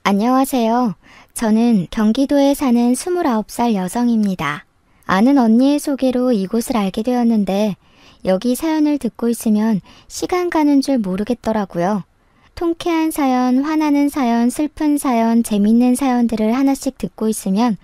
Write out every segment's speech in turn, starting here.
안녕하세요. 저는 경기도에 사는 29살 여성입니다. 아는 언니의 소개로 이곳을 알게 되었는데 여기 사연을 듣고 있으면 시간 가는 줄 모르겠더라고요. 통쾌한 사연, 화나는 사연, 슬픈 사연, 재밌는 사연들을 하나씩 듣고 있으면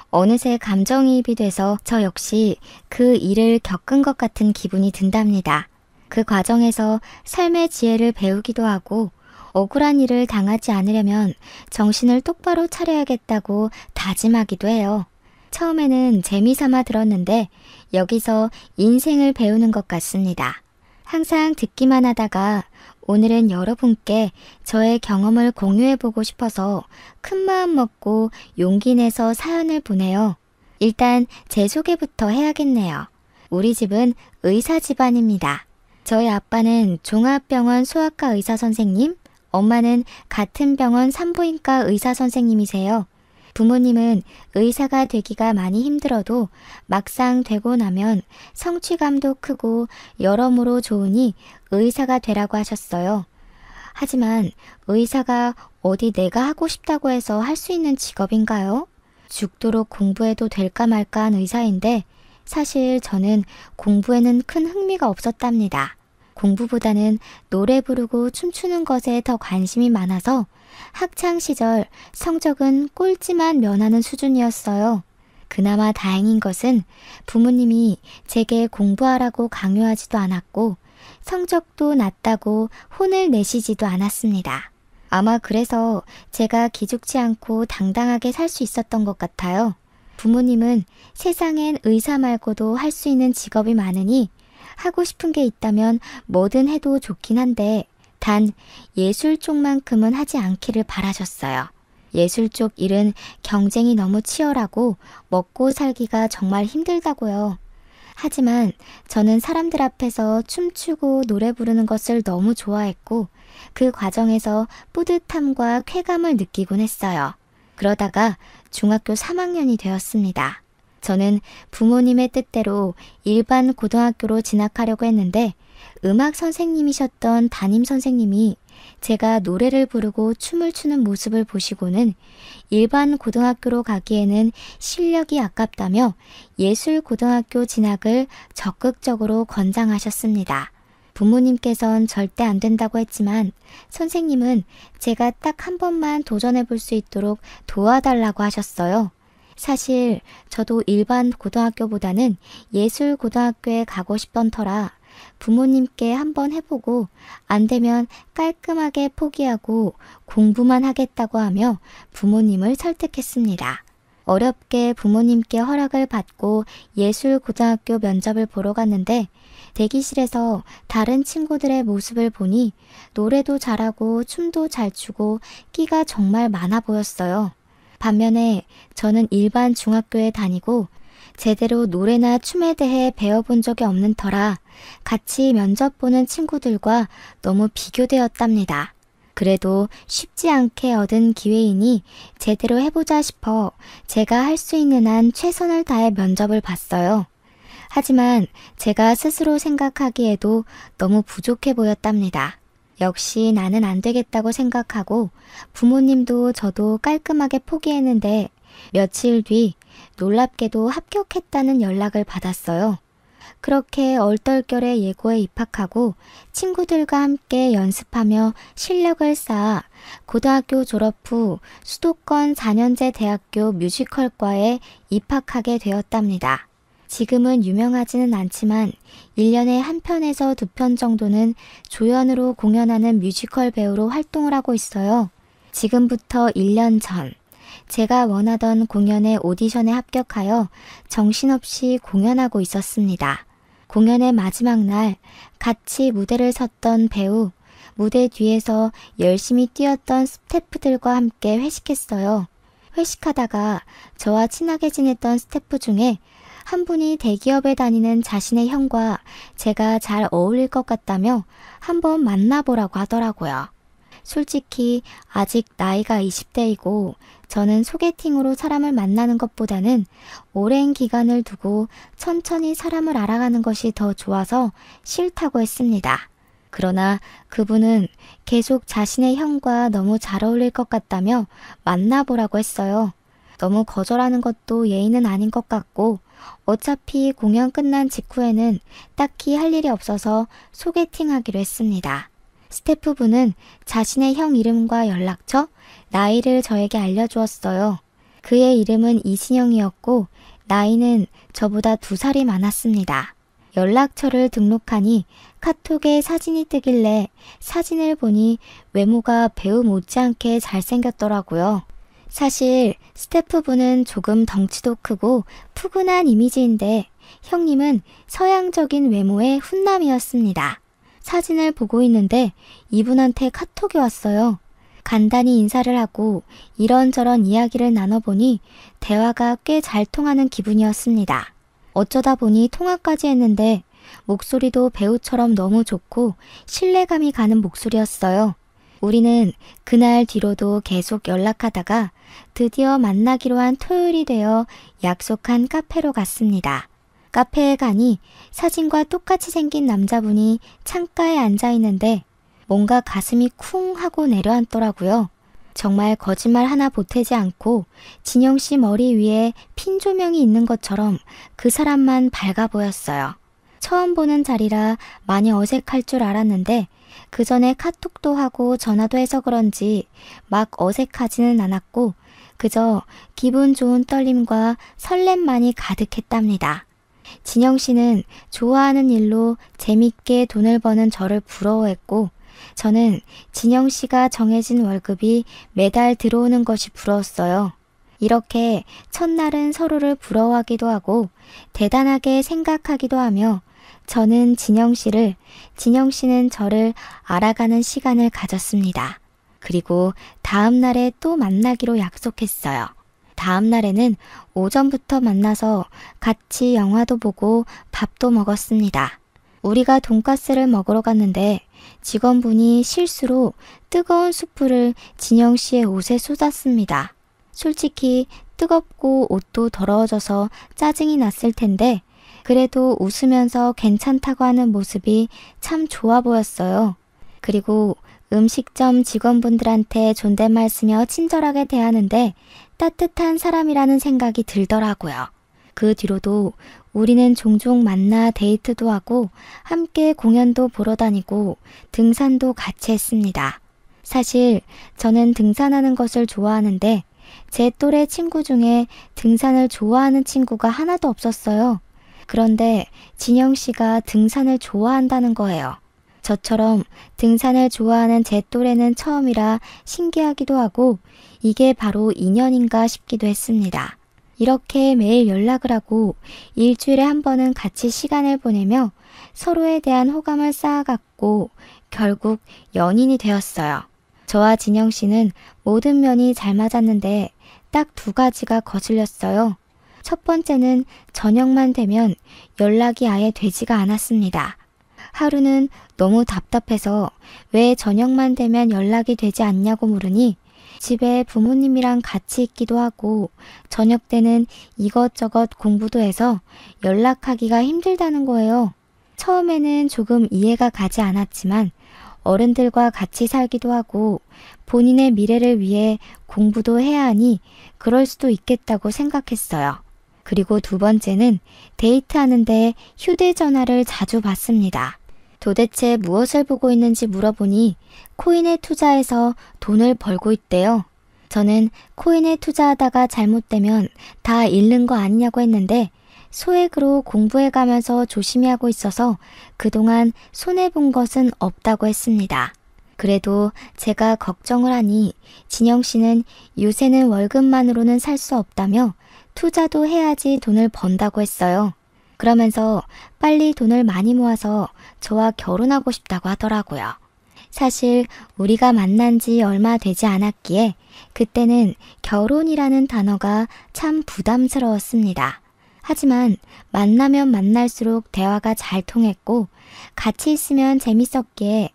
어느새 감정이입이 돼서 저 역시 그 일을 겪은 것 같은 기분이 든답니다. 그 과정에서 삶의 지혜를 배우기도 하고 억울한 일을 당하지 않으려면 정신을 똑바로 차려야겠다고 다짐하기도 해요. 처음에는 재미삼아 들었는데 여기서 인생을 배우는 것 같습니다. 항상 듣기만 하다가 오늘은 여러분께 저의 경험을 공유해보고 싶어서 큰 마음 먹고 용기 내서 사연을 보내요. 일단 제 소개부터 해야겠네요. 우리 집은 의사 집안입니다. 저희 아빠는 종합병원 소아과 의사 선생님, 엄마는 같은 병원 산부인과 의사 선생님이세요. 부모님은 의사가 되기가 많이 힘들어도 막상 되고 나면 성취감도 크고 여러모로 좋으니 의사가 되라고 하셨어요. 하지만 의사가 어디 내가 하고 싶다고 해서 할 수 있는 직업인가요? 죽도록 공부해도 될까 말까 한 의사인데 사실 저는 공부에는 큰 흥미가 없었답니다. 공부보다는 노래 부르고 춤추는 것에 더 관심이 많아서 학창시절 성적은 꼴찌만 면하는 수준이었어요. 그나마 다행인 것은 부모님이 제게 공부하라고 강요하지도 않았고 성적도 낮다고 혼을 내시지도 않았습니다. 아마 그래서 제가 기죽지 않고 당당하게 살 수 있었던 것 같아요. 부모님은 세상엔 의사 말고도 할 수 있는 직업이 많으니 하고 싶은 게 있다면 뭐든 해도 좋긴 한데 단 예술 쪽만큼은 하지 않기를 바라셨어요. 예술 쪽 일은 경쟁이 너무 치열하고 먹고 살기가 정말 힘들다고요. 하지만 저는 사람들 앞에서 춤추고 노래 부르는 것을 너무 좋아했고 그 과정에서 뿌듯함과 쾌감을 느끼곤 했어요. 그러다가 중학교 3학년이 되었습니다. 저는 부모님의 뜻대로 일반 고등학교로 진학하려고 했는데 음악 선생님이셨던 담임 선생님이 제가 노래를 부르고 춤을 추는 모습을 보시고는 일반 고등학교로 가기에는 실력이 아깝다며 예술 고등학교 진학을 적극적으로 권장하셨습니다. 부모님께선 절대 안 된다고 했지만 선생님은 제가 딱 한 번만 도전해 볼 수 있도록 도와달라고 하셨어요. 사실 저도 일반 고등학교보다는 예술 고등학교에 가고 싶던 터라 부모님께 한번 해보고 안 되면 깔끔하게 포기하고 공부만 하겠다고 하며 부모님을 설득했습니다. 어렵게 부모님께 허락을 받고 예술 고등학교 면접을 보러 갔는데 대기실에서 다른 친구들의 모습을 보니 노래도 잘하고 춤도 잘 추고 끼가 정말 많아 보였어요. 반면에 저는 일반 중학교에 다니고 제대로 노래나 춤에 대해 배워본 적이 없는 터라 같이 면접 보는 친구들과 너무 비교되었답니다. 그래도 쉽지 않게 얻은 기회이니 제대로 해보자 싶어 제가 할 수 있는 한 최선을 다해 면접을 봤어요. 하지만 제가 스스로 생각하기에도 너무 부족해 보였답니다. 역시 나는 안 되겠다고 생각하고 부모님도 저도 깔끔하게 포기했는데 며칠 뒤 놀랍게도 합격했다는 연락을 받았어요. 그렇게 얼떨결에 예고에 입학하고 친구들과 함께 연습하며 실력을 쌓아 고등학교 졸업 후 수도권 4년제 대학교 뮤지컬과에 입학하게 되었답니다. 지금은 유명하지는 않지만 1년에 한 편에서 2편 정도는 조연으로 공연하는 뮤지컬 배우로 활동을 하고 있어요. 지금부터 1년 전 제가 원하던 공연의 오디션에 합격하여 정신없이 공연하고 있었습니다. 공연의 마지막 날 같이 무대를 섰던 배우, 무대 뒤에서 열심히 뛰었던 스태프들과 함께 회식했어요. 회식하다가 저와 친하게 지냈던 스태프 중에 한 분이 대기업에 다니는 자신의 형과 제가 잘 어울릴 것 같다며 한번 만나보라고 하더라고요. 솔직히 아직 나이가 20대이고 저는 소개팅으로 사람을 만나는 것보다는 오랜 기간을 두고 천천히 사람을 알아가는 것이 더 좋아서 싫다고 했습니다. 그러나 그분은 계속 자신의 형과 너무 잘 어울릴 것 같다며 만나보라고 했어요. 너무 거절하는 것도 예의는 아닌 것 같고 어차피 공연 끝난 직후에는 딱히 할 일이 없어서 소개팅하기로 했습니다. 스태프분은 자신의 형 이름과 연락처, 나이를 저에게 알려주었어요. 그의 이름은 이신영이었고 나이는 저보다 2살이 많았습니다. 연락처를 등록하니 카톡에 사진이 뜨길래 사진을 보니 외모가 배우 못지않게 잘생겼더라고요. 사실 스태프분은 조금 덩치도 크고 푸근한 이미지인데 형님은 서양적인 외모의 훈남이었습니다. 사진을 보고 있는데 이분한테 카톡이 왔어요. 간단히 인사를 하고 이런저런 이야기를 나눠보니 대화가 꽤 잘 통하는 기분이었습니다. 어쩌다 보니 통화까지 했는데 목소리도 배우처럼 너무 좋고 신뢰감이 가는 목소리였어요. 우리는 그날 뒤로도 계속 연락하다가 드디어 만나기로 한 토요일이 되어 약속한 카페로 갔습니다. 카페에 가니 사진과 똑같이 생긴 남자분이 창가에 앉아 있는데 뭔가 가슴이 쿵 하고 내려앉더라고요. 정말 거짓말 하나 보태지 않고 진영 씨 머리 위에 핀 조명이 있는 것처럼 그 사람만 밝아 보였어요. 처음 보는 자리라 많이 어색할 줄 알았는데 그 전에 카톡도 하고 전화도 해서 그런지 막 어색하지는 않았고 그저 기분 좋은 떨림과 설렘만이 가득했답니다. 진영 씨는 좋아하는 일로 재밌게 돈을 버는 저를 부러워했고 저는 진영 씨가 정해진 월급이 매달 들어오는 것이 부러웠어요. 이렇게 첫날은 서로를 부러워하기도 하고 대단하게 생각하기도 하며 저는 진영 씨를, 진영 씨는 저를 알아가는 시간을 가졌습니다. 그리고 다음 날에 또 만나기로 약속했어요. 다음 날에는 오전부터 만나서 같이 영화도 보고 밥도 먹었습니다. 우리가 돈가스를 먹으러 갔는데 직원분이 실수로 뜨거운 수프를 진영 씨의 옷에 쏟았습니다. 솔직히 뜨겁고 옷도 더러워져서 짜증이 났을 텐데 그래도 웃으면서 괜찮다고 하는 모습이 참 좋아 보였어요. 그리고 음식점 직원분들한테 존댓말 쓰며 친절하게 대하는데 따뜻한 사람이라는 생각이 들더라고요. 그 뒤로도 우리는 종종 만나 데이트도 하고 함께 공연도 보러 다니고 등산도 같이 했습니다. 사실 저는 등산하는 것을 좋아하는데 제 또래 친구 중에 등산을 좋아하는 친구가 하나도 없었어요. 그런데 진영 씨가 등산을 좋아한다는 거예요. 저처럼 등산을 좋아하는 제 또래는 처음이라 신기하기도 하고 이게 바로 인연인가 싶기도 했습니다. 이렇게 매일 연락을 하고 일주일에 한 번은 같이 시간을 보내며 서로에 대한 호감을 쌓아갔고 결국 연인이 되었어요. 저와 진영 씨는 모든 면이 잘 맞았는데 딱 2가지가 거슬렸어요. 첫 번째는 저녁만 되면 연락이 아예 되지가 않았습니다. 하루는 너무 답답해서 왜 저녁만 되면 연락이 되지 않냐고 물으니 집에 부모님이랑 같이 있기도 하고 저녁 때는 이것저것 공부도 해서 연락하기가 힘들다는 거예요. 처음에는 조금 이해가 가지 않았지만 어른들과 같이 살기도 하고 본인의 미래를 위해 공부도 해야 하니 그럴 수도 있겠다고 생각했어요. 그리고 2번째는 데이트하는데 휴대전화를 자주 받습니다. 도대체 무엇을 보고 있는지 물어보니 코인에 투자해서 돈을 벌고 있대요. 저는 코인에 투자하다가 잘못되면 다 잃는 거 아니냐고 했는데 소액으로 공부해가면서 조심히 하고 있어서 그동안 손해본 것은 없다고 했습니다. 그래도 제가 걱정을 하니 진영 씨는 요새는 월급만으로는 살 수 없다며 투자도 해야지 돈을 번다고 했어요. 그러면서 빨리 돈을 많이 모아서 저와 결혼하고 싶다고 하더라고요. 사실 우리가 만난 지 얼마 되지 않았기에 그때는 결혼이라는 단어가 참 부담스러웠습니다. 하지만 만나면 만날수록 대화가 잘 통했고 같이 있으면 재밌었기에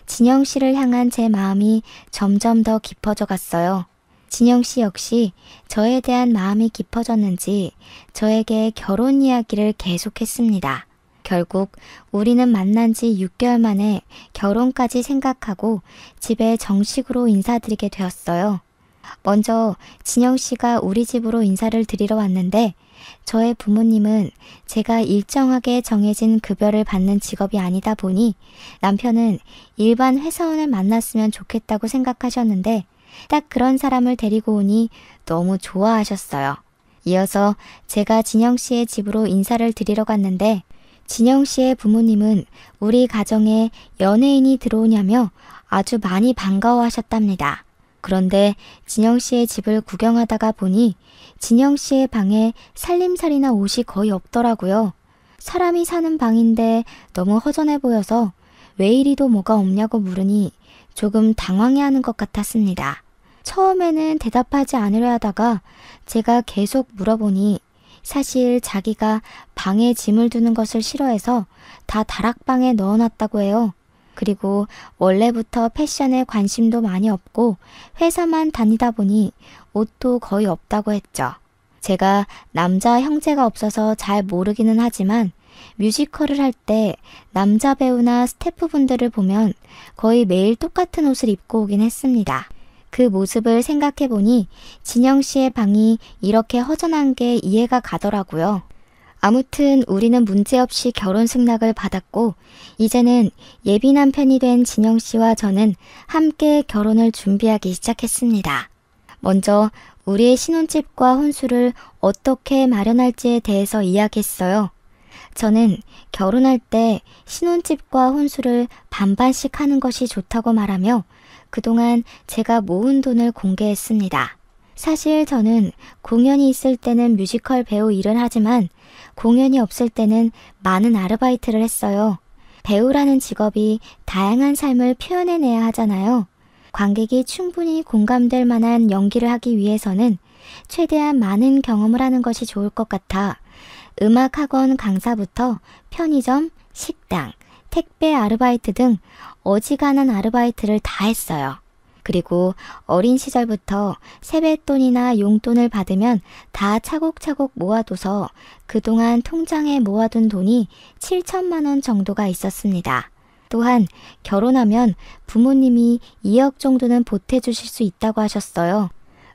진영 씨를 향한 제 마음이 점점 더 깊어져 갔어요. 진영 씨 역시 저에 대한 마음이 깊어졌는지 저에게 결혼 이야기를 계속했습니다. 결국 우리는 만난 지 6개월 만에 결혼까지 생각하고 집에 정식으로 인사드리게 되었어요. 먼저 진영 씨가 우리 집으로 인사를 드리러 왔는데 저의 부모님은 제가 일정하게 정해진 급여를 받는 직업이 아니다 보니 남편은 일반 회사원을 만났으면 좋겠다고 생각하셨는데 딱 그런 사람을 데리고 오니 너무 좋아하셨어요. 이어서 제가 진영 씨의 집으로 인사를 드리러 갔는데 진영 씨의 부모님은 우리 가정에 연예인이 들어오냐며 아주 많이 반가워하셨답니다. 그런데 진영 씨의 집을 구경하다가 보니 진영 씨의 방에 살림살이나 옷이 거의 없더라고요. 사람이 사는 방인데 너무 허전해 보여서 왜 이리도 뭐가 없냐고 물으니 조금 당황해하는 것 같았습니다. 처음에는 대답하지 않으려 하다가 제가 계속 물어보니 사실 자기가 방에 짐을 두는 것을 싫어해서 다 다락방에 넣어놨다고 해요. 그리고 원래부터 패션에 관심도 많이 없고 회사만 다니다 보니 옷도 거의 없다고 했죠. 제가 남자 형제가 없어서 잘 모르기는 하지만 뮤지컬을 할 때 남자 배우나 스태프분들을 보면 거의 매일 똑같은 옷을 입고 오긴 했습니다. 그 모습을 생각해 보니 진영 씨의 방이 이렇게 허전한 게 이해가 가더라고요. 아무튼 우리는 문제없이 결혼 승낙을 받았고 이제는 예비 남편이 된 진영 씨와 저는 함께 결혼을 준비하기 시작했습니다. 먼저 우리의 신혼집과 혼수를 어떻게 마련할지에 대해서 이야기했어요. 저는 결혼할 때 신혼집과 혼수를 반반씩 하는 것이 좋다고 말하며 그동안 제가 모은 돈을 공개했습니다. 사실 저는 공연이 있을 때는 뮤지컬 배우 일을 하지만 공연이 없을 때는 많은 아르바이트를 했어요. 배우라는 직업이 다양한 삶을 표현해내야 하잖아요. 관객이 충분히 공감될 만한 연기를 하기 위해서는 최대한 많은 경험을 하는 것이 좋을 것 같아 음악학원 강사부터 편의점, 식당, 택배 아르바이트 등 어지간한 아르바이트를 다 했어요. 그리고 어린 시절부터 세뱃돈이나 용돈을 받으면 다 차곡차곡 모아둬서 그동안 통장에 모아둔 돈이 7천만 원 정도가 있었습니다. 또한 결혼하면 부모님이 2억 정도는 보태주실 수 있다고 하셨어요.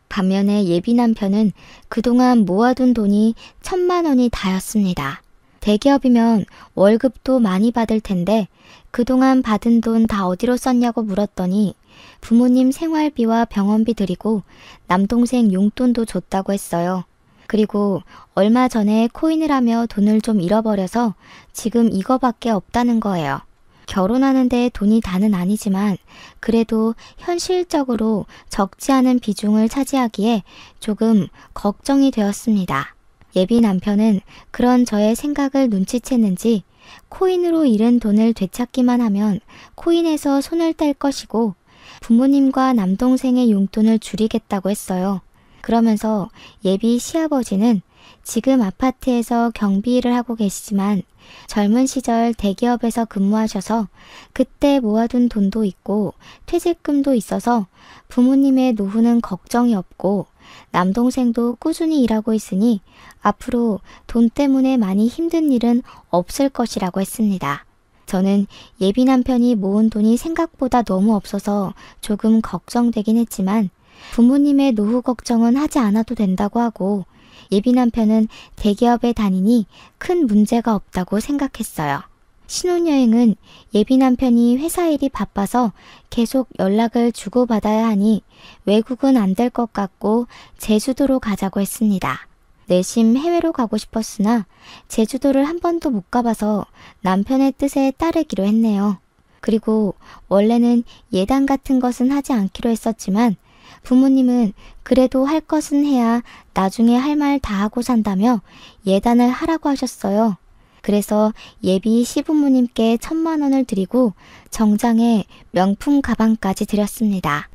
반면에 예비 남편은 그동안 모아둔 돈이 1,000만 원이 다였습니다. 대기업이면 월급도 많이 받을 텐데 그동안 받은 돈 다 어디로 썼냐고 물었더니 부모님 생활비와 병원비 드리고 남동생 용돈도 줬다고 했어요. 그리고 얼마 전에 코인을 하며 돈을 좀 잃어버려서 지금 이거밖에 없다는 거예요. 결혼하는데 돈이 다는 아니지만 그래도 현실적으로 적지 않은 비중을 차지하기에 조금 걱정이 되었습니다. 예비 남편은 그런 저의 생각을 눈치챘는지 코인으로 잃은 돈을 되찾기만 하면 코인에서 손을 뗄 것이고 부모님과 남동생의 용돈을 줄이겠다고 했어요. 그러면서 예비 시아버지는 지금 아파트에서 경비 일을 하고 계시지만 젊은 시절 대기업에서 근무하셔서 그때 모아둔 돈도 있고 퇴직금도 있어서 부모님의 노후는 걱정이 없고 남동생도 꾸준히 일하고 있으니 앞으로 돈 때문에 많이 힘든 일은 없을 것이라고 했습니다. 저는 예비 남편이 모은 돈이 생각보다 너무 없어서 조금 걱정되긴 했지만 부모님의 노후 걱정은 하지 않아도 된다고 하고 예비 남편은 대기업에 다니니 큰 문제가 없다고 생각했어요. 신혼여행은 예비 남편이 회사 일이 바빠서 계속 연락을 주고받아야 하니 외국은 안 될 것 같고 제주도로 가자고 했습니다. 내심 해외로 가고 싶었으나 제주도를 한 번도 못 가봐서 남편의 뜻에 따르기로 했네요. 그리고 원래는 예단 같은 것은 하지 않기로 했었지만 부모님은 그래도 할 것은 해야 나중에 할 말 다 하고 산다며 예단을 하라고 하셨어요. 그래서 예비 시부모님께 1,000만 원을 드리고 정장에 명품 가방까지 드렸습니다.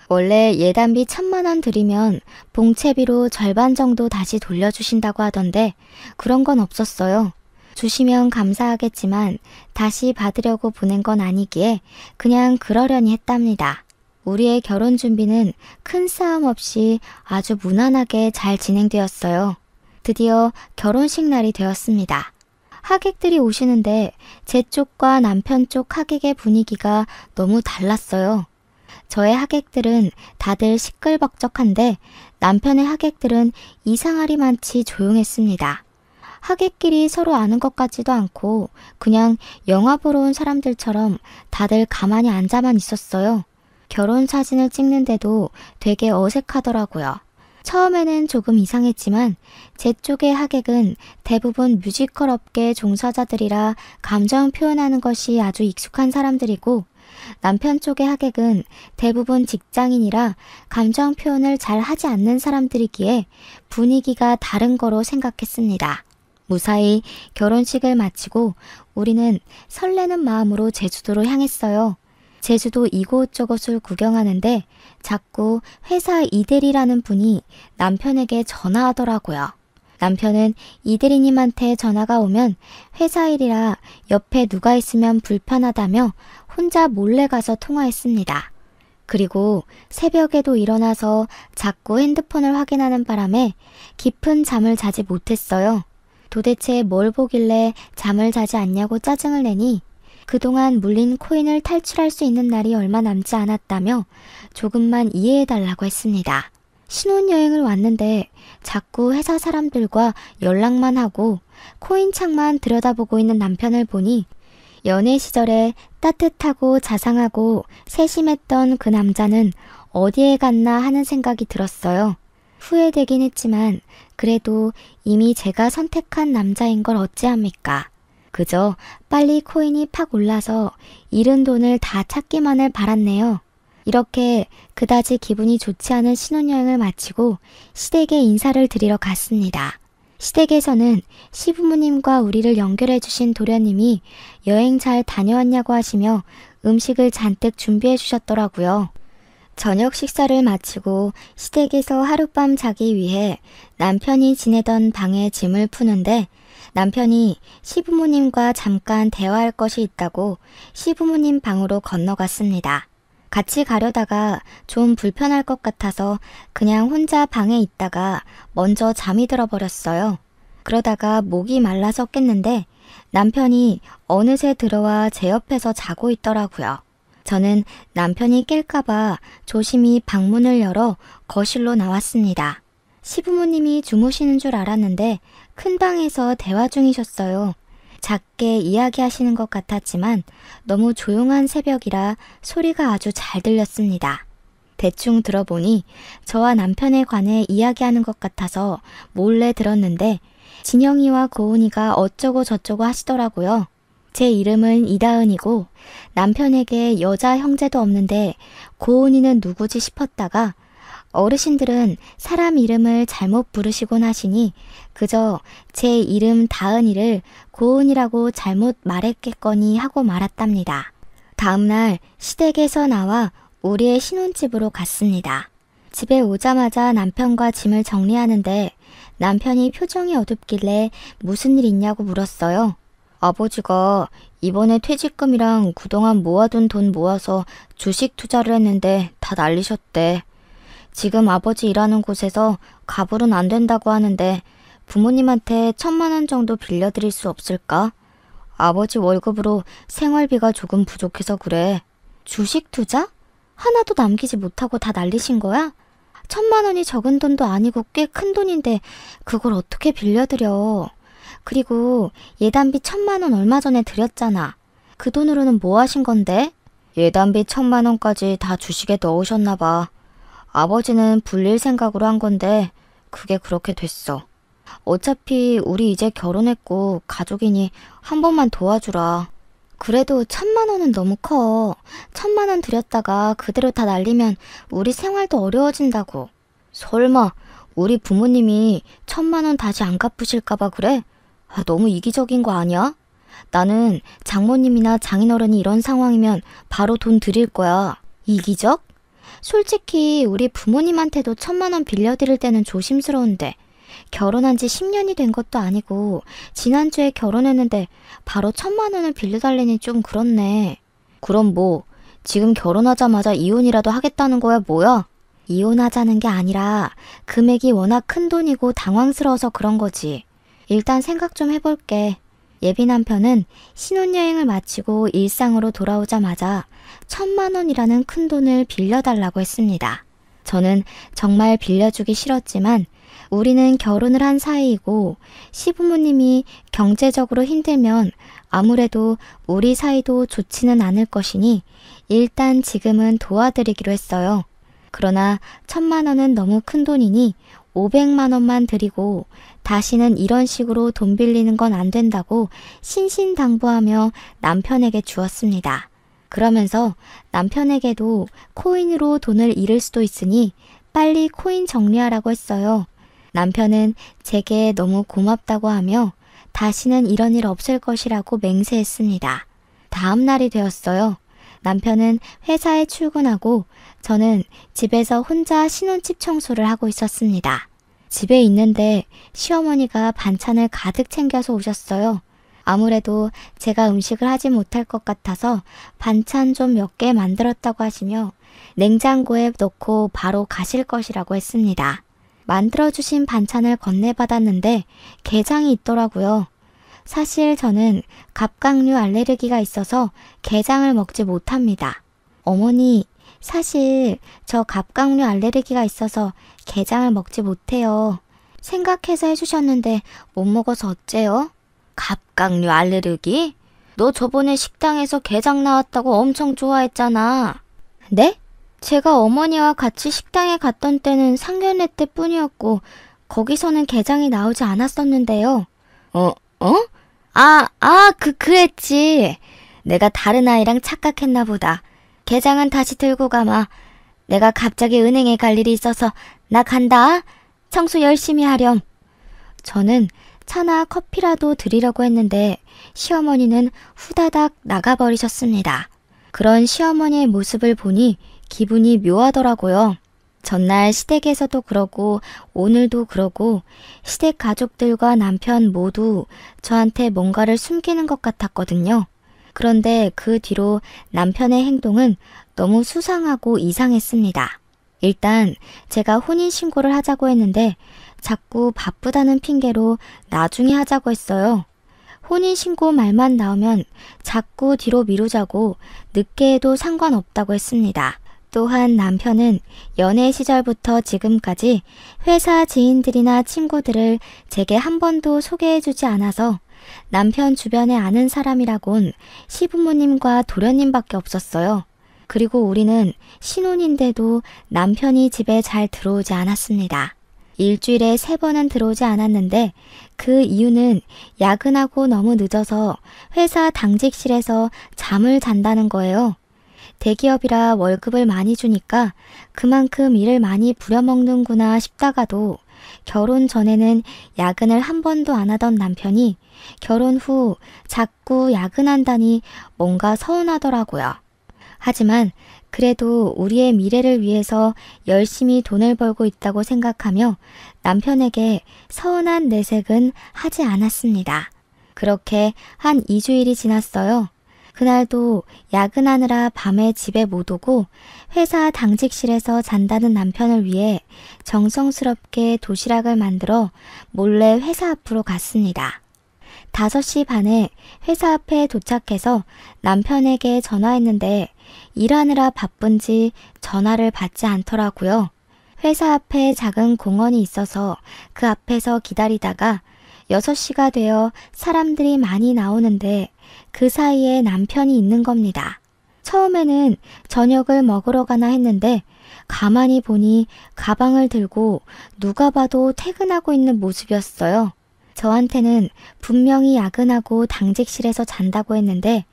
원래 예단비 1,000만 원 드리면 봉채비로 절반 정도 다시 돌려주신다고 하던데 그런 건 없었어요. 주시면 감사하겠지만 다시 받으려고 보낸 건 아니기에 그냥 그러려니 했답니다. 우리의 결혼 준비는 큰 싸움 없이 아주 무난하게 잘 진행되었어요. 드디어 결혼식 날이 되었습니다. 하객들이 오시는데 제 쪽과 남편 쪽 하객의 분위기가 너무 달랐어요. 저의 하객들은 다들 시끌벅적한데 남편의 하객들은 이상하리만치 조용했습니다. 하객끼리 서로 아는 것 같지도 않고 그냥 영화 보러 온 사람들처럼 다들 가만히 앉아만 있었어요. 결혼 사진을 찍는데도 되게 어색하더라고요. 처음에는 조금 이상했지만 제 쪽의 하객은 대부분 뮤지컬 업계 종사자들이라 감정 표현하는 것이 아주 익숙한 사람들이고 남편 쪽의 하객은 대부분 직장인이라 감정 표현을 잘 하지 않는 사람들이기에 분위기가 다른 거로 생각했습니다. 무사히 결혼식을 마치고 우리는 설레는 마음으로 제주도로 향했어요. 제주도 이곳저곳을 구경하는데 자꾸 회사 이대리라는 분이 남편에게 전화하더라고요. 남편은 이대리님한테 전화가 오면 회사 일이라 옆에 누가 있으면 불편하다며 혼자 몰래 가서 통화했습니다. 그리고 새벽에도 일어나서 자꾸 핸드폰을 확인하는 바람에 깊은 잠을 자지 못했어요. 도대체 뭘 보길래 잠을 자지 않냐고 짜증을 내니 그동안 물린 코인을 탈출할 수 있는 날이 얼마 남지 않았다며 조금만 이해해달라고 했습니다. 신혼여행을 왔는데 자꾸 회사 사람들과 연락만 하고 코인창만 들여다보고 있는 남편을 보니 연애 시절에 따뜻하고 자상하고 세심했던 그 남자는 어디에 갔나 하는 생각이 들었어요. 후회되긴 했지만 그래도 이미 제가 선택한 남자인 걸 어찌합니까? 그저 빨리 코인이 팍 올라서 잃은 돈을 다 찾기만을 바랐네요. 이렇게 그다지 기분이 좋지 않은 신혼여행을 마치고 시댁에 인사를 드리러 갔습니다. 시댁에서는 시부모님과 우리를 연결해 주신 도련님이 여행 잘 다녀왔냐고 하시며 음식을 잔뜩 준비해 주셨더라고요. 저녁 식사를 마치고 시댁에서 하룻밤 자기 위해 남편이 지내던 방에 짐을 푸는데 남편이 시부모님과 잠깐 대화할 것이 있다고 시부모님 방으로 건너갔습니다. 같이 가려다가 좀 불편할 것 같아서 그냥 혼자 방에 있다가 먼저 잠이 들어버렸어요. 그러다가 목이 말라서 깼는데 남편이 어느새 들어와 제 옆에서 자고 있더라고요. 저는 남편이 깰까봐 조심히 방문을 열어 거실로 나왔습니다. 시부모님이 주무시는 줄 알았는데 큰 방에서 대화 중이셨어요. 작게 이야기하시는 것 같았지만 너무 조용한 새벽이라 소리가 아주 잘 들렸습니다. 대충 들어보니 저와 남편에 관해 이야기하는 것 같아서 몰래 들었는데 진영이와 고은이가 어쩌고 저쩌고 하시더라고요. 제 이름은 이다은이고 남편에게 여자 형제도 없는데 고은이는 누구지 싶었다가 어르신들은 사람 이름을 잘못 부르시곤 하시니 그저 제 이름 다은이를 고은이라고 잘못 말했겠거니 하고 말았답니다. 다음날 시댁에서 나와 우리의 신혼집으로 갔습니다. 집에 오자마자 남편과 짐을 정리하는데 남편이 표정이 어둡길래 무슨 일 있냐고 물었어요. 아버지가 이번에 퇴직금이랑 그동안 모아둔 돈 모아서 주식 투자를 했는데 다 날리셨대. 지금 아버지 일하는 곳에서 가불은 안 된다고 하는데 부모님한테 1,000만 원 정도 빌려드릴 수 없을까? 아버지 월급으로 생활비가 조금 부족해서 그래. 주식 투자? 하나도 남기지 못하고 다 날리신 거야? 1,000만 원이 적은 돈도 아니고 꽤 큰 돈인데 그걸 어떻게 빌려드려. 그리고 예단비 1,000만 원 얼마 전에 드렸잖아. 그 돈으로는 뭐 하신 건데? 예단비 1,000만 원까지 다 주식에 넣으셨나 봐. 아버지는 불릴 생각으로 한 건데 그게 그렇게 됐어. 어차피 우리 이제 결혼했고 가족이니 한 번만 도와주라. 그래도 1,000만 원은 너무 커. 1,000만 원 들였다가 그대로 다 날리면 우리 생활도 어려워진다고. 설마 우리 부모님이 1,000만 원 다시 안 갚으실까봐 그래? 너무 이기적인 거 아니야? 나는 장모님이나 장인어른이 이런 상황이면 바로 돈 드릴 거야. 이기적? 솔직히 우리 부모님한테도 1,000만 원 빌려드릴 때는 조심스러운데 결혼한 지 10년이 된 것도 아니고 지난주에 결혼했는데 바로 1,000만 원을 빌려달래니 좀 그렇네. 그럼 뭐 지금 결혼하자마자 이혼이라도 하겠다는 거야 뭐야? 이혼하자는 게 아니라 금액이 워낙 큰 돈이고 당황스러워서 그런 거지. 일단 생각 좀 해볼게. 예비 남편은 신혼여행을 마치고 일상으로 돌아오자마자 1,000만 원이라는 큰 돈을 빌려달라고 했습니다. 저는 정말 빌려주기 싫었지만 우리는 결혼을 한 사이이고 시부모님이 경제적으로 힘들면 아무래도 우리 사이도 좋지는 않을 것이니 일단 지금은 도와드리기로 했어요. 그러나 1,000만 원은 너무 큰 돈이니 500만 원만 드리고 다시는 이런 식으로 돈 빌리는 건 안 된다고 신신당부하며 남편에게 주었습니다. 그러면서 남편에게도 코인으로 돈을 잃을 수도 있으니 빨리 코인 정리하라고 했어요. 남편은 제게 너무 고맙다고 하며 다시는 이런 일 없을 것이라고 맹세했습니다. 다음 날이 되었어요. 남편은 회사에 출근하고 저는 집에서 혼자 신혼집 청소를 하고 있었습니다. 집에 있는데 시어머니가 반찬을 가득 챙겨서 오셨어요. 아무래도 제가 음식을 하지 못할 것 같아서 반찬 좀 몇 개 만들었다고 하시며 냉장고에 넣고 바로 가실 것이라고 했습니다. 만들어주신 반찬을 건네받았는데 게장이 있더라고요. 사실 저는 갑각류 알레르기가 있어서 게장을 먹지 못합니다. 어머니, 사실 저 갑각류 알레르기가 있어서 게장을 먹지 못해요. 생각해서 해주셨는데 못 먹어서 어째요? 갑각류 알레르기? 너 저번에 식당에서 게장 나왔다고 엄청 좋아했잖아. 네? 제가 어머니와 같이 식당에 갔던 때는 상견례 때뿐이었고 거기서는 게장이 나오지 않았었는데요. 그랬지. 내가 다른 아이랑 착각했나 보다. 게장은 다시 들고 가마. 내가 갑자기 은행에 갈 일이 있어서 나 간다. 청소 열심히 하렴. 저는 차나 커피라도 드리려고 했는데 시어머니는 후다닥 나가버리셨습니다. 그런 시어머니의 모습을 보니 기분이 묘하더라고요. 전날 시댁에서도 그러고 오늘도 그러고 시댁 가족들과 남편 모두 저한테 뭔가를 숨기는 것 같았거든요. 그런데 그 뒤로 남편의 행동은 너무 수상하고 이상했습니다. 일단 제가 혼인신고를 하자고 했는데 자꾸 바쁘다는 핑계로 나중에 하자고 했어요. 혼인신고 말만 나오면 자꾸 뒤로 미루자고 늦게 해도 상관없다고 했습니다. 또한 남편은 연애 시절부터 지금까지 회사 지인들이나 친구들을 제게 한 번도 소개해주지 않아서 남편 주변에 아는 사람이라곤 시부모님과 도련님밖에 없었어요. 그리고 우리는 신혼인데도 남편이 집에 잘 들어오지 않았습니다. 일주일에 3번은 들어오지 않았는데 그 이유는 야근하고 너무 늦어서 회사 당직실에서 잠을 잔다는 거예요. 대기업이라 월급을 많이 주니까 그만큼 일을 많이 부려먹는구나 싶다가도 결혼 전에는 야근을 한 번도 안 하던 남편이 결혼 후 자꾸 야근한다니 뭔가 서운하더라고요. 하지만 그래도 우리의 미래를 위해서 열심히 돈을 벌고 있다고 생각하며 남편에게 서운한 내색은 하지 않았습니다. 그렇게 한 2주일이 지났어요. 그날도 야근하느라 밤에 집에 못 오고 회사 당직실에서 잔다는 남편을 위해 정성스럽게 도시락을 만들어 몰래 회사 앞으로 갔습니다. 5시 반에 회사 앞에 도착해서 남편에게 전화했는데 일하느라 바쁜지 전화를 받지 않더라고요. 회사 앞에 작은 공원이 있어서 그 앞에서 기다리다가 6시가 되어 사람들이 많이 나오는데 그 사이에 남편이 있는 겁니다. 처음에는 저녁을 먹으러 가나 했는데 가만히 보니 가방을 들고 누가 봐도 퇴근하고 있는 모습이었어요. 저한테는 분명히 야근하고 당직실에서 잔다고 했는데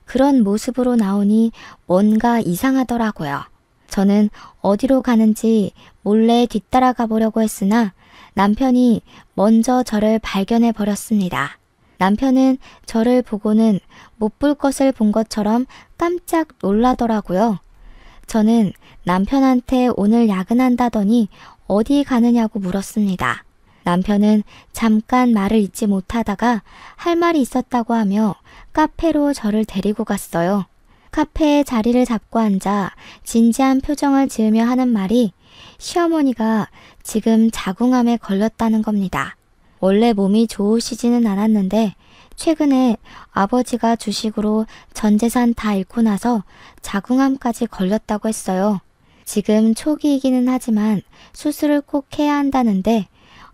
그런 모습으로 나오니 뭔가 이상하더라고요. 저는 어디로 가는지 몰래 뒤따라가 보려고 했으나 남편이 먼저 저를 발견해 버렸습니다. 남편은 저를 보고는 못 볼 것을 본 것처럼 깜짝 놀라더라고요. 저는 남편한테 오늘 야근한다더니 어디 가느냐고 물었습니다. 남편은 잠깐 말을 잇지 못하다가 할 말이 있었다고 하며 카페로 저를 데리고 갔어요. 카페에 자리를 잡고 앉아 진지한 표정을 지으며 하는 말이 시어머니가 지금 자궁암에 걸렸다는 겁니다. 원래 몸이 좋으시지는 않았는데 최근에 아버지가 주식으로 전 재산 다 잃고 나서 자궁암까지 걸렸다고 했어요. 지금 초기이기는 하지만 수술을 꼭 해야 한다는데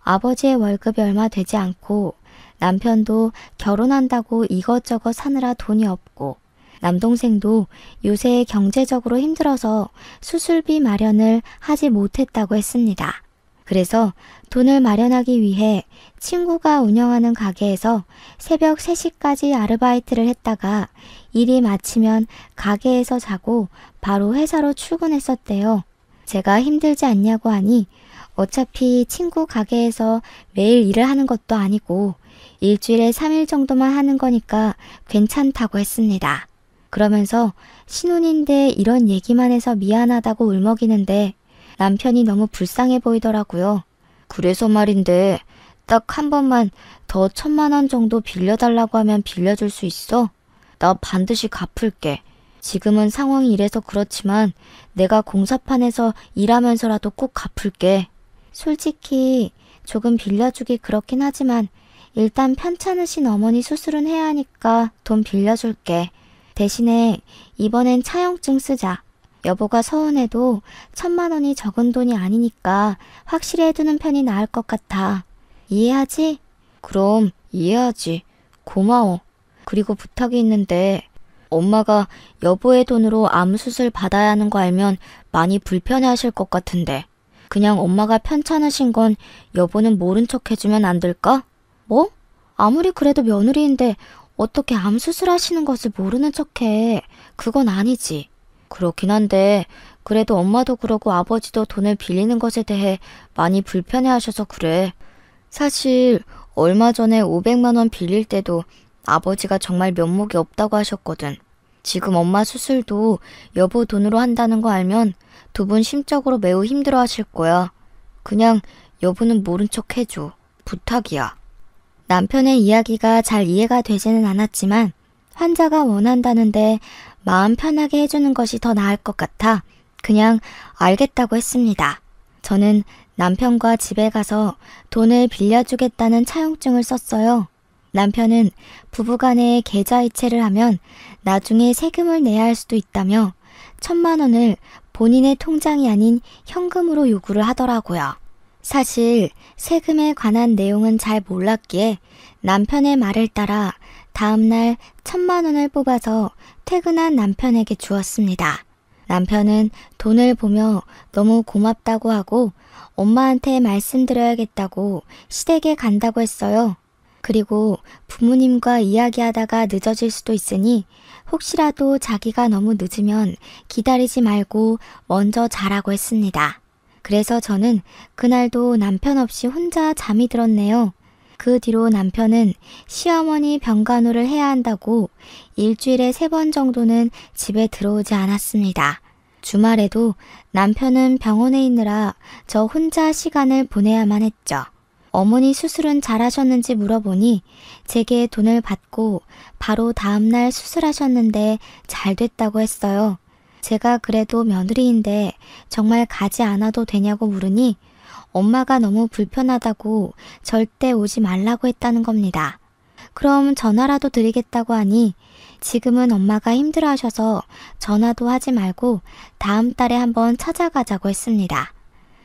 아버지의 월급이 얼마 되지 않고 남편도 결혼한다고 이것저것 사느라 돈이 없고 남동생도 요새 경제적으로 힘들어서 수술비 마련을 하지 못했다고 했습니다. 그래서 돈을 마련하기 위해 친구가 운영하는 가게에서 새벽 3시까지 아르바이트를 했다가 일이 마치면 가게에서 자고 바로 회사로 출근했었대요. 제가 힘들지 않냐고 하니 어차피 친구 가게에서 매일 일을 하는 것도 아니고 일주일에 3일 정도만 하는 거니까 괜찮다고 했습니다. 그러면서 신혼인데 이런 얘기만 해서 미안하다고 울먹이는데 남편이 너무 불쌍해 보이더라고요. 그래서 말인데 딱 한 번만 더 1,000만 원 정도 빌려달라고 하면 빌려줄 수 있어? 나 반드시 갚을게. 지금은 상황이 이래서 그렇지만 내가 공사판에서 일하면서라도 꼭 갚을게. 솔직히 조금 빌려주기 그렇긴 하지만 일단 편찮으신 어머니 수술은 해야 하니까 돈 빌려줄게. 대신에 이번엔 차용증 쓰자. 여보가 서운해도 1,000만 원이 적은 돈이 아니니까 확실히 해두는 편이 나을 것 같아. 이해하지? 그럼 이해하지. 고마워. 그리고 부탁이 있는데 엄마가 여보의 돈으로 암 수술 받아야 하는 거 알면 많이 불편해하실 것 같은데 그냥 엄마가 편찮으신 건 여보는 모른 척 해주면 안 될까? 뭐? 아무리 그래도 며느리인데 어떻게 암 수술하시는 것을 모르는 척해. 그건 아니지. 그렇긴 한데 그래도 엄마도 그러고 아버지도 돈을 빌리는 것에 대해 많이 불편해하셔서 그래. 사실 얼마 전에 500만 원 빌릴 때도 아버지가 정말 면목이 없다고 하셨거든. 지금 엄마 수술도 여보 돈으로 한다는 거 알면 두 분 심적으로 매우 힘들어 하실 거야. 그냥 여보는 모른 척 해줘. 부탁이야. 남편의 이야기가 잘 이해가 되지는 않았지만 환자가 원한다는데 마음 편하게 해주는 것이 더 나을 것 같아 그냥 알겠다고 했습니다. 저는 남편과 집에 가서 돈을 빌려주겠다는 차용증을 썼어요. 남편은 부부간에 계좌이체를 하면 나중에 세금을 내야 할 수도 있다며 1,000만 원을 본인의 통장이 아닌 현금으로 요구를 하더라고요. 사실 세금에 관한 내용은 잘 몰랐기에 남편의 말을 따라 다음날 1,000만 원을 뽑아서 퇴근한 남편에게 주었습니다. 남편은 돈을 보며 너무 고맙다고 하고 엄마한테 말씀드려야겠다고 시댁에 간다고 했어요. 그리고 부모님과 이야기하다가 늦어질 수도 있으니 혹시라도 자기가 너무 늦으면 기다리지 말고 먼저 자라고 했습니다. 그래서 저는 그날도 남편 없이 혼자 잠이 들었네요. 그 뒤로 남편은 시어머니 병간호를 해야 한다고 일주일에 3번 정도는 집에 들어오지 않았습니다. 주말에도 남편은 병원에 있느라 저 혼자 시간을 보내야만 했죠. 어머니 수술은 잘하셨는지 물어보니 제게 돈을 받고 바로 다음날 수술하셨는데 잘 됐다고 했어요. 제가 그래도 며느리인데 정말 가지 않아도 되냐고 물으니 엄마가 너무 불편하다고 절대 오지 말라고 했다는 겁니다. 그럼 전화라도 드리겠다고 하니 지금은 엄마가 힘들어하셔서 전화도 하지 말고 다음 달에 한번 찾아가자고 했습니다.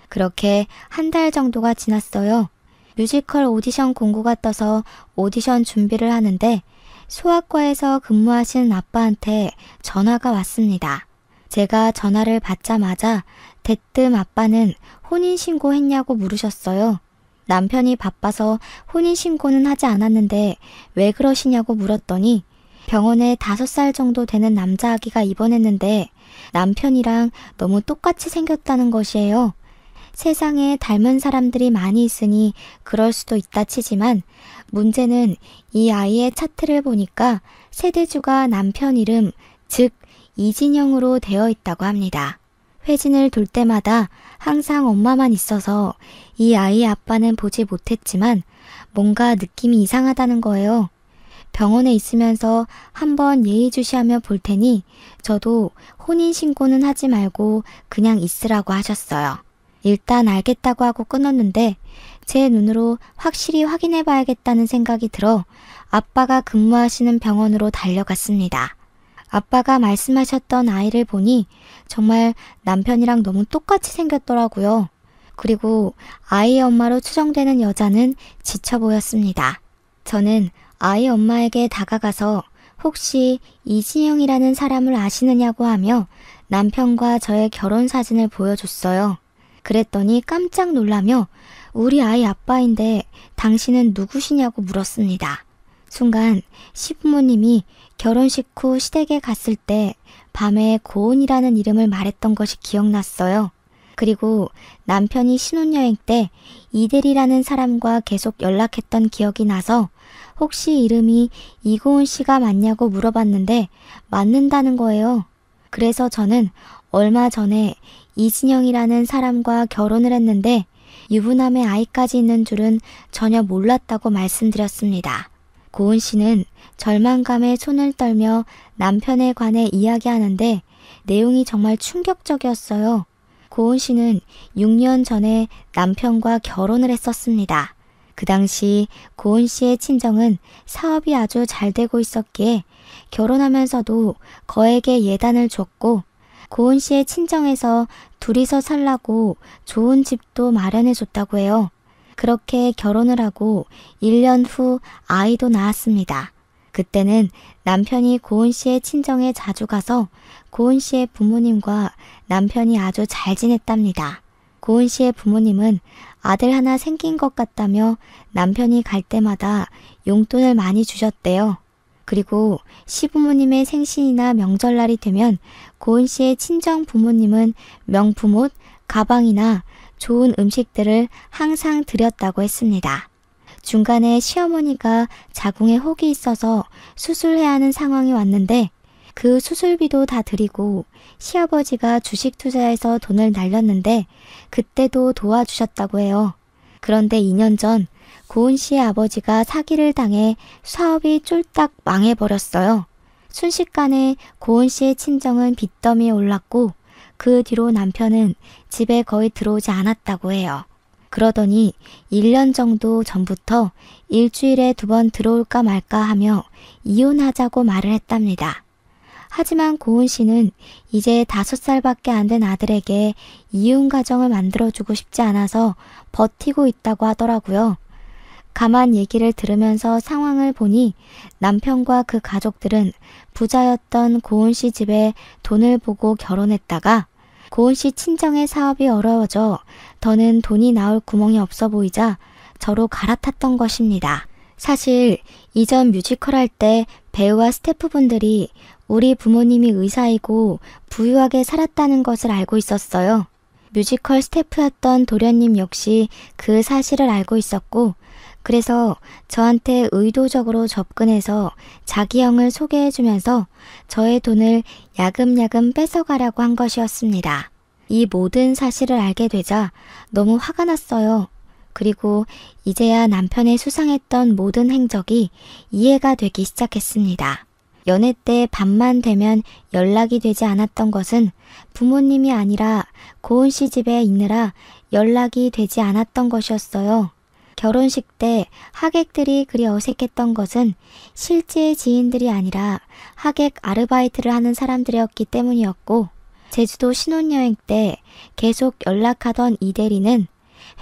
그렇게 한 달 정도가 지났어요. 뮤지컬 오디션 공고가 떠서 오디션 준비를 하는데 소아과에서 근무하시는 아빠한테 전화가 왔습니다. 제가 전화를 받자마자 대뜸 아빠는 혼인신고 했냐고 물으셨어요. 남편이 바빠서 혼인신고는 하지 않았는데 왜 그러시냐고 물었더니 병원에 5살 정도 되는 남자아기가 입원했는데 남편이랑 너무 똑같이 생겼다는 것이에요. 세상에 닮은 사람들이 많이 있으니 그럴 수도 있다 치지만 문제는 이 아이의 차트를 보니까 세대주가 남편 이름, 즉 이진영으로 되어 있다고 합니다. 회진을 돌 때마다 항상 엄마만 있어서 이 아이의 아빠는 보지 못했지만 뭔가 느낌이 이상하다는 거예요. 병원에 있으면서 한번 예의주시하며 볼 테니 저도 혼인신고는 하지 말고 그냥 있으라고 하셨어요. 일단 알겠다고 하고 끊었는데 제 눈으로 확실히 확인해 봐야겠다는 생각이 들어 아빠가 근무하시는 병원으로 달려갔습니다. 아빠가 말씀하셨던 아이를 보니 정말 남편이랑 너무 똑같이 생겼더라고요. 그리고 아이의 엄마로 추정되는 여자는 지쳐 보였습니다. 저는 아이 엄마에게 다가가서 혹시 이진영이라는 사람을 아시느냐고 하며 남편과 저의 결혼 사진을 보여줬어요. 그랬더니 깜짝 놀라며 우리 아이 아빠인데 당신은 누구시냐고 물었습니다. 순간 시부모님이 결혼식 후 시댁에 갔을 때 밤에 고은이라는 이름을 말했던 것이 기억났어요. 그리고 남편이 신혼여행 때 이대리라는 사람과 계속 연락했던 기억이 나서 혹시 이름이 이고은 씨가 맞냐고 물어봤는데 맞는다는 거예요. 그래서 저는 얼마 전에 이진영이라는 사람과 결혼을 했는데 유부남의 아이까지 있는 줄은 전혀 몰랐다고 말씀드렸습니다. 고은 씨는 절망감에 손을 떨며 남편에 관해 이야기하는데 내용이 정말 충격적이었어요. 고은 씨는 6년 전에 남편과 결혼을 했었습니다. 그 당시 고은 씨의 친정은 사업이 아주 잘 되고 있었기에 결혼하면서도 거액의 예단을 줬고 고은 씨의 친정에서 둘이서 살라고 좋은 집도 마련해 줬다고 해요. 그렇게 결혼을 하고 1년 후 아이도 낳았습니다. 그때는 남편이 고은 씨의 친정에 자주 가서 고은 씨의 부모님과 남편이 아주 잘 지냈답니다. 고은 씨의 부모님은 아들 하나 생긴 것 같다며 남편이 갈 때마다 용돈을 많이 주셨대요. 그리고 시부모님의 생신이나 명절날이 되면 고은 씨의 친정 부모님은 명품 옷, 가방이나 좋은 음식들을 항상 드렸다고 했습니다. 중간에 시어머니가 자궁에 혹이 있어서 수술해야 하는 상황이 왔는데 그 수술비도 다 드리고 시아버지가 주식 투자해서 돈을 날렸는데 그때도 도와주셨다고 해요. 그런데 2년 전 고은 씨의 아버지가 사기를 당해 사업이 쫄딱 망해버렸어요. 순식간에 고은 씨의 친정은 빚더미에 올랐고 그 뒤로 남편은 집에 거의 들어오지 않았다고 해요. 그러더니 1년 정도 전부터 일주일에 2번 들어올까 말까 하며 이혼하자고 말을 했답니다. 하지만 고은 씨는 이제 5살밖에 안 된 아들에게 이혼 가정을 만들어주고 싶지 않아서 버티고 있다고 하더라고요. 가만 얘기를 들으면서 상황을 보니 남편과 그 가족들은 부자였던 고은 씨 집에 돈을 보고 결혼했다가 고은 씨 친정의 사업이 어려워져 더는 돈이 나올 구멍이 없어 보이자 저로 갈아탔던 것입니다. 사실 이전 뮤지컬 할 때 배우와 스태프분들이 우리 부모님이 의사이고 부유하게 살았다는 것을 알고 있었어요. 뮤지컬 스태프였던 도련님 역시 그 사실을 알고 있었고 그래서 저한테 의도적으로 접근해서 자기 형을 소개해주면서 저의 돈을 야금야금 뺏어가려고 한 것이었습니다. 이 모든 사실을 알게 되자 너무 화가 났어요. 그리고 이제야 남편의 수상했던 모든 행적이 이해가 되기 시작했습니다. 연애 때 밤만 되면 연락이 되지 않았던 것은 부모님이 아니라 고은 씨 집에 있느라 연락이 되지 않았던 것이었어요. 결혼식 때 하객들이 그리 어색했던 것은 실제 지인들이 아니라 하객 아르바이트를 하는 사람들이었기 때문이었고 제주도 신혼여행 때 계속 연락하던 이 대리는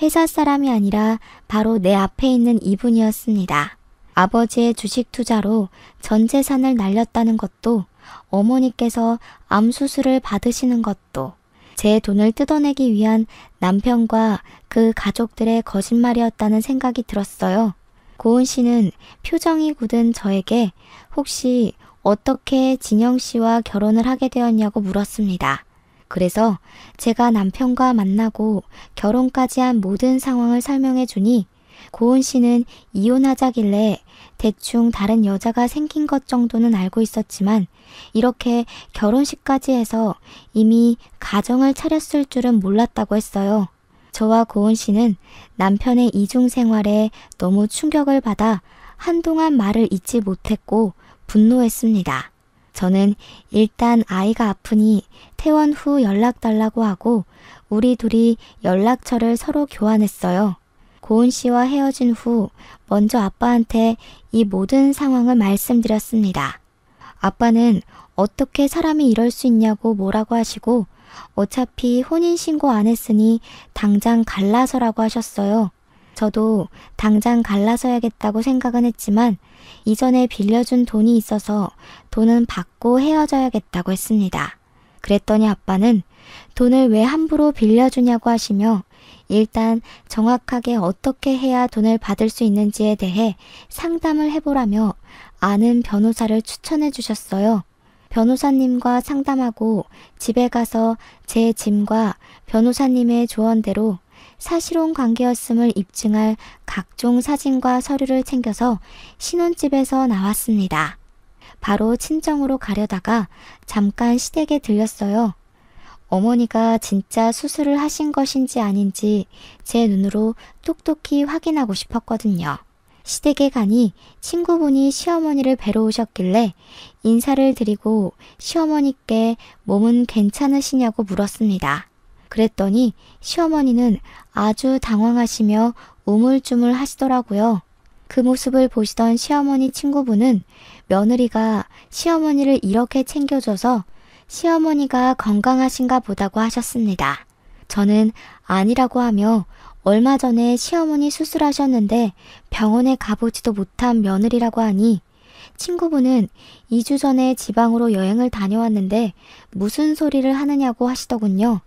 회사 사람이 아니라 바로 내 앞에 있는 이분이었습니다. 아버지의 주식 투자로 전 재산을 날렸다는 것도 어머니께서 암 수술을 받으시는 것도 제 돈을 뜯어내기 위한 남편과 그 가족들의 거짓말이었다는 생각이 들었어요. 고은 씨는 표정이 굳은 저에게 혹시 어떻게 진영 씨와 결혼을 하게 되었냐고 물었습니다. 그래서 제가 남편과 만나고 결혼까지 한 모든 상황을 설명해 주니 고은 씨는 이혼하자길래 대충 다른 여자가 생긴 것 정도는 알고 있었지만 이렇게 결혼식까지 해서 이미 가정을 차렸을 줄은 몰랐다고 했어요. 저와 고은 씨는 남편의 이중 생활에 너무 충격을 받아 한동안 말을 잇지 못했고 분노했습니다. 저는 일단 아이가 아프니 퇴원 후 연락 달라고 하고 우리 둘이 연락처를 서로 교환했어요. 고은 씨와 헤어진 후 먼저 아빠한테 이 모든 상황을 말씀드렸습니다. 아빠는 어떻게 사람이 이럴 수 있냐고 뭐라고 하시고 어차피 혼인신고 안 했으니 당장 갈라서라고 하셨어요. 저도 당장 갈라서야겠다고 생각은 했지만 이전에 빌려준 돈이 있어서 돈은 받고 헤어져야겠다고 했습니다. 그랬더니 아빠는 돈을 왜 함부로 빌려주냐고 하시며 일단 정확하게 어떻게 해야 돈을 받을 수 있는지에 대해 상담을 해보라며 아는 변호사를 추천해 주셨어요. 변호사님과 상담하고 집에 가서 제 짐과 변호사님의 조언대로 사실혼 관계였음을 입증할 각종 사진과 서류를 챙겨서 신혼집에서 나왔습니다. 바로 친정으로 가려다가 잠깐 시댁에 들렸어요. 어머니가 진짜 수술을 하신 것인지 아닌지 제 눈으로 똑똑히 확인하고 싶었거든요. 시댁에 가니 친구분이 시어머니를 뵈러 오셨길래 인사를 드리고 시어머니께 몸은 괜찮으시냐고 물었습니다. 그랬더니 시어머니는 아주 당황하시며 우물쭈물 하시더라고요. 그 모습을 보시던 시어머니 친구분은 며느리가 시어머니를 이렇게 챙겨줘서 시어머니가 건강하신가 보다고 하셨습니다. 저는 아니라고 하며 얼마 전에 시어머니 수술하셨는데 병원에 가보지도 못한 며느리라고 하니 친구분은 2주 전에 지방으로 여행을 다녀왔는데 무슨 소리를 하느냐고 하시더군요.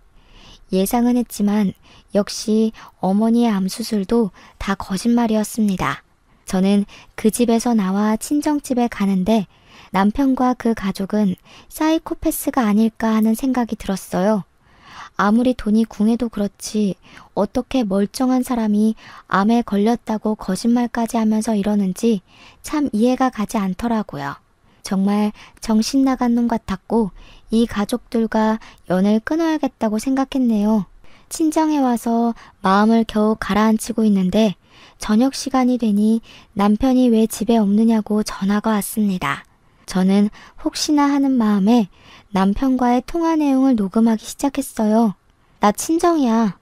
예상은 했지만 역시 어머니의 암수술도 다 거짓말이었습니다. 저는 그 집에서 나와 친정집에 가는데 남편과 그 가족은 사이코패스가 아닐까 하는 생각이 들었어요. 아무리 돈이 궁해도 그렇지 어떻게 멀쩡한 사람이 암에 걸렸다고 거짓말까지 하면서 이러는지 참 이해가 가지 않더라고요. 정말 정신 나간 놈 같았고 이 가족들과 연을 끊어야겠다고 생각했네요. 친정에 와서 마음을 겨우 가라앉히고 있는데 저녁 시간이 되니 남편이 왜 집에 없느냐고 전화가 왔습니다. 저는 혹시나 하는 마음에 남편과의 통화 내용을 녹음하기 시작했어요. 나 친정이야.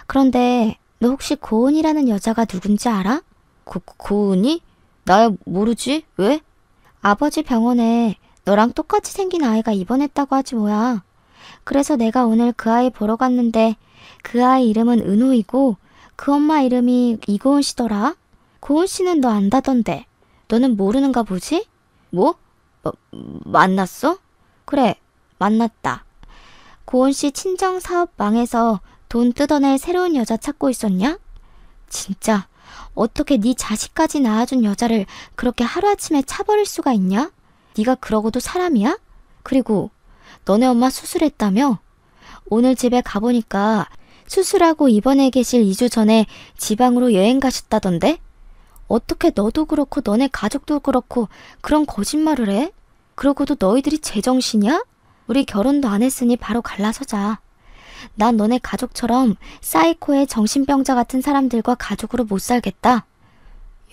그런데 너 혹시 고은이라는 여자가 누군지 알아? 고은이? 나 모르지? 왜? 아버지 병원에 너랑 똑같이 생긴 아이가 입원했다고 하지 뭐야. 그래서 내가 오늘 그 아이 보러 갔는데 그 아이 이름은 은호이고 그 엄마 이름이 이고은 씨더라. 고은 씨는 너 안다던데. 너는 모르는가 보지? 뭐? 만났어? 그래, 만났다. 고은 씨 친정 사업 망해서 돈 뜯어낼 새로운 여자 찾고 있었냐? 진짜 어떻게 네 자식까지 낳아준 여자를 그렇게 하루아침에 차버릴 수가 있냐? 네가 그러고도 사람이야? 그리고 너네 엄마 수술했다며? 오늘 집에 가보니까 수술하고 입원해 계실 2주 전에 지방으로 여행 가셨다던데? 어떻게 너도 그렇고 너네 가족도 그렇고 그런 거짓말을 해? 그러고도 너희들이 제정신이야? 우리 결혼도 안 했으니 바로 갈라서자. 난 너네 가족처럼 사이코의 정신병자 같은 사람들과 가족으로 못 살겠다.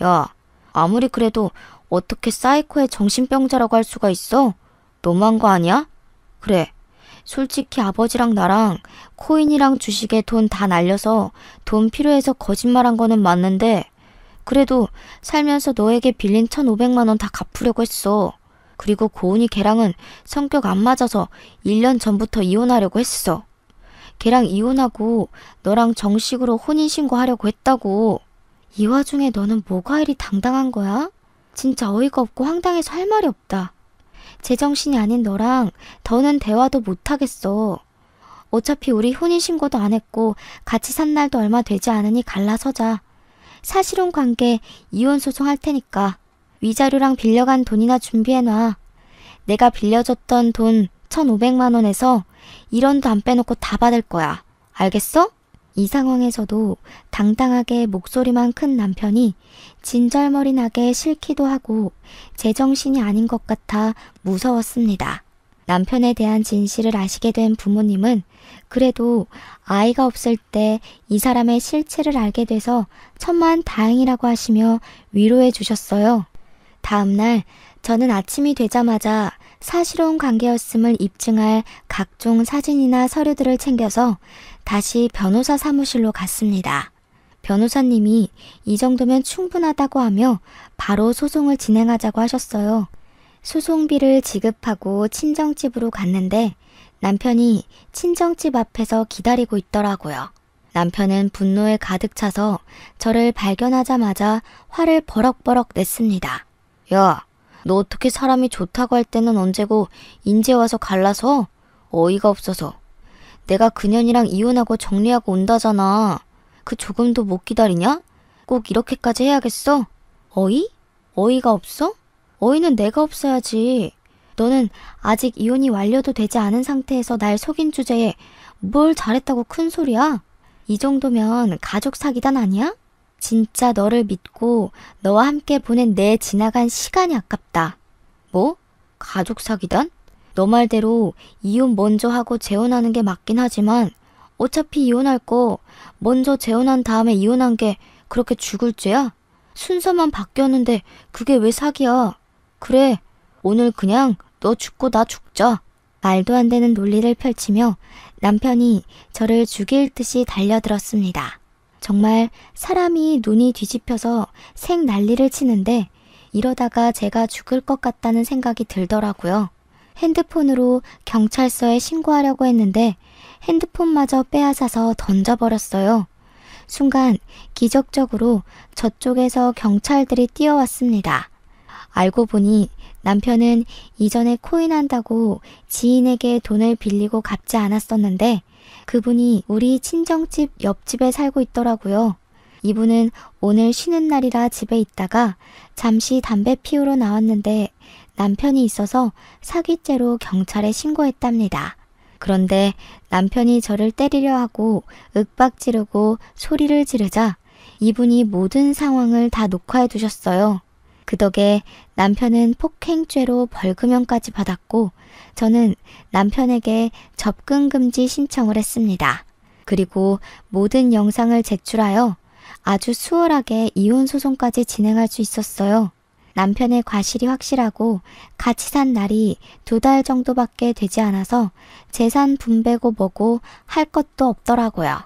야, 아무리 그래도 어떻게 사이코의 정신병자라고 할 수가 있어? 너무한 거 아니야? 그래, 솔직히 아버지랑 나랑 코인이랑 주식에 돈 다 날려서 돈 필요해서 거짓말한 거는 맞는데 그래도 살면서 너에게 빌린 1,500만 원 다 갚으려고 했어. 그리고 고은이 걔랑은 성격 안 맞아서 1년 전부터 이혼하려고 했어. 걔랑 이혼하고 너랑 정식으로 혼인신고하려고 했다고. 이 와중에 너는 뭐가 이리 당당한 거야? 진짜 어이가 없고 황당해서 할 말이 없다. 제정신이 아닌 너랑 더는 대화도 못하겠어. 어차피 우리 혼인신고도 안 했고 같이 산 날도 얼마 되지 않으니 갈라서자. 사실혼 관계 이혼 소송할 테니까 위자료랑 빌려간 돈이나 준비해놔. 내가 빌려줬던 돈 1,500만 원에서 1원도 안 빼놓고 다 받을 거야. 알겠어? 이 상황에서도 당당하게 목소리만 큰 남편이 진절머리 나게 싫기도 하고 제정신이 아닌 것 같아 무서웠습니다. 남편에 대한 진실을 아시게 된 부모님은 그래도 아이가 없을 때 이 사람의 실체를 알게 돼서 천만 다행이라고 하시며 위로해 주셨어요. 다음날 저는 아침이 되자마자 사실혼 관계였음을 입증할 각종 사진이나 서류들을 챙겨서 다시 변호사 사무실로 갔습니다. 변호사님이 이 정도면 충분하다고 하며 바로 소송을 진행하자고 하셨어요. 소송비를 지급하고 친정집으로 갔는데 남편이 친정집 앞에서 기다리고 있더라고요. 남편은 분노에 가득 차서 저를 발견하자마자 화를 버럭버럭 냈습니다. 야, 너 어떻게 사람이 좋다고 할 때는 언제고 인제 와서 갈라서? 어이가 없어서. 내가 그년이랑 이혼하고 정리하고 온다잖아. 그 조금도 못 기다리냐? 꼭 이렇게까지 해야겠어? 어이? 어이가 없어? 어이는 내가 없어야지. 너는 아직 이혼이 완료도 되지 않은 상태에서 날 속인 주제에 뭘 잘했다고 큰 소리야? 이 정도면 가족 사기단 아니야? 진짜 너를 믿고 너와 함께 보낸 내 지나간 시간이 아깝다. 뭐? 가족 사기단? 너 말대로 이혼 먼저 하고 재혼하는 게 맞긴 하지만 어차피 이혼할 거 먼저 재혼한 다음에 이혼한 게 그렇게 죽을 죄야? 순서만 바뀌었는데 그게 왜 사기야? 그래, 오늘 그냥 너 죽고 나 죽자. 말도 안 되는 논리를 펼치며 남편이 저를 죽일 듯이 달려들었습니다. 정말 사람이 눈이 뒤집혀서 생 난리를 치는데 이러다가 제가 죽을 것 같다는 생각이 들더라고요. 핸드폰으로 경찰서에 신고하려고 했는데 핸드폰마저 빼앗아서 던져버렸어요. 순간 기적적으로 저쪽에서 경찰들이 뛰어왔습니다. 알고 보니 남편은 이전에 코인 한다고 지인에게 돈을 빌리고 갚지 않았었는데 그분이 우리 친정집 옆집에 살고 있더라고요. 이분은 오늘 쉬는 날이라 집에 있다가 잠시 담배 피우러 나왔는데 남편이 있어서 사기죄로 경찰에 신고했답니다. 그런데 남편이 저를 때리려 하고 윽박 지르고 소리를 지르자 이분이 모든 상황을 다 녹화해 두셨어요. 그 덕에 남편은 폭행죄로 벌금형까지 받았고 저는 남편에게 접근금지 신청을 했습니다. 그리고 모든 영상을 제출하여 아주 수월하게 이혼 소송까지 진행할 수 있었어요. 남편의 과실이 확실하고 같이 산 날이 2달 정도밖에 되지 않아서 재산 분배고 뭐고 할 것도 없더라고요.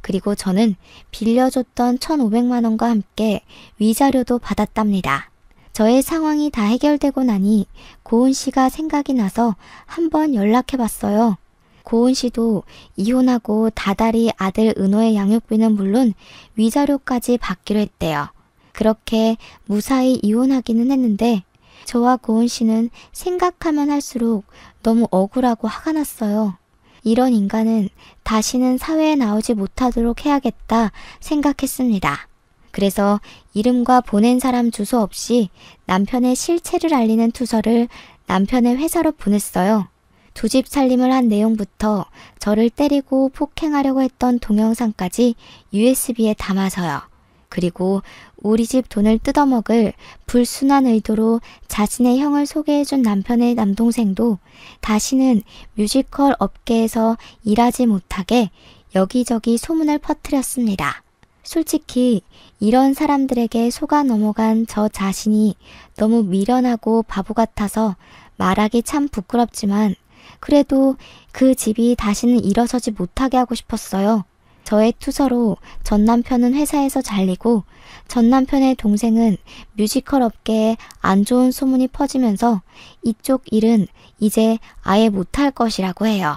그리고 저는 빌려줬던 1,500만 원과 함께 위자료도 받았답니다. 저의 상황이 다 해결되고 나니 고은 씨가 생각이 나서 한번 연락해봤어요. 고은 씨도 이혼하고 다달이 아들 은호의 양육비는 물론 위자료까지 받기로 했대요. 그렇게 무사히 이혼하기는 했는데 저와 고은 씨는 생각하면 할수록 너무 억울하고 화가 났어요. 이런 인간은 다시는 사회에 나오지 못하도록 해야겠다 생각했습니다. 그래서 이름과 보낸 사람 주소 없이 남편의 실체를 알리는 투서를 남편의 회사로 보냈어요. 2집 살림을 한 내용부터 저를 때리고 폭행하려고 했던 동영상까지 USB에 담아서요. 그리고 우리 집 돈을 뜯어먹을 불순한 의도로 자신의 형을 소개해준 남편의 남동생도 다시는 뮤지컬 업계에서 일하지 못하게 여기저기 소문을 퍼뜨렸습니다. 솔직히 이런 사람들에게 속아 넘어간 저 자신이 너무 미련하고 바보 같아서 말하기 참 부끄럽지만 그래도 그 집이 다시는 일어서지 못하게 하고 싶었어요. 저의 투서로 전 남편은 회사에서 잘리고 전 남편의 동생은 뮤지컬 업계에 안 좋은 소문이 퍼지면서 이쪽 일은 이제 아예 못할 것이라고 해요.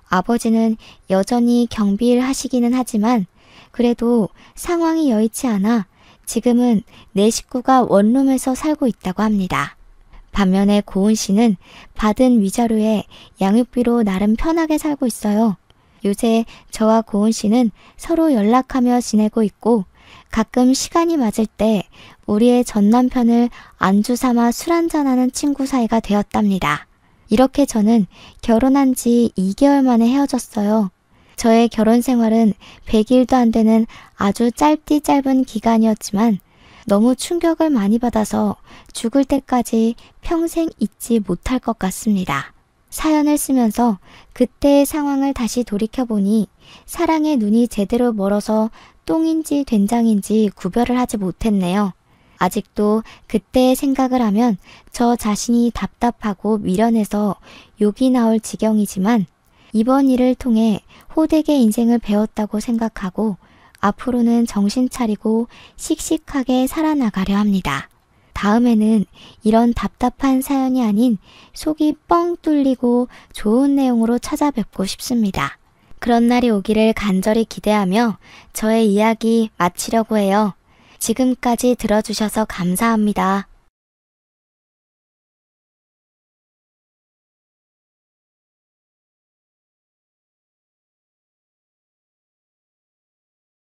아버지는 여전히 경비일 하시기는 하지만 그래도 상황이 여의치 않아 지금은 내 식구가 원룸에서 살고 있다고 합니다. 반면에 고은 씨는 받은 위자료에 양육비로 나름 편하게 살고 있어요. 요새 저와 고은 씨는 서로 연락하며 지내고 있고 가끔 시간이 맞을 때 우리의 전 남편을 안주 삼아 술 한잔하는 친구 사이가 되었답니다. 이렇게 저는 결혼한 지 2개월 만에 헤어졌어요. 저의 결혼 생활은 100일도 안 되는 아주 짧디 짧은 기간이었지만 너무 충격을 많이 받아서 죽을 때까지 평생 잊지 못할 것 같습니다. 사연을 쓰면서 그때의 상황을 다시 돌이켜보니 사랑의 눈이 제대로 멀어서 똥인지 된장인지 구별을 하지 못했네요. 아직도 그때의 생각을 하면 저 자신이 답답하고 미련해서 욕이 나올 지경이지만 이번 일을 통해 호되게 인생을 배웠다고 생각하고 앞으로는 정신 차리고 씩씩하게 살아나가려 합니다. 다음에는 이런 답답한 사연이 아닌 속이 뻥 뚫리고 좋은 내용으로 찾아뵙고 싶습니다. 그런 날이 오기를 간절히 기대하며 저의 이야기 마치려고 해요. 지금까지 들어주셔서 감사합니다.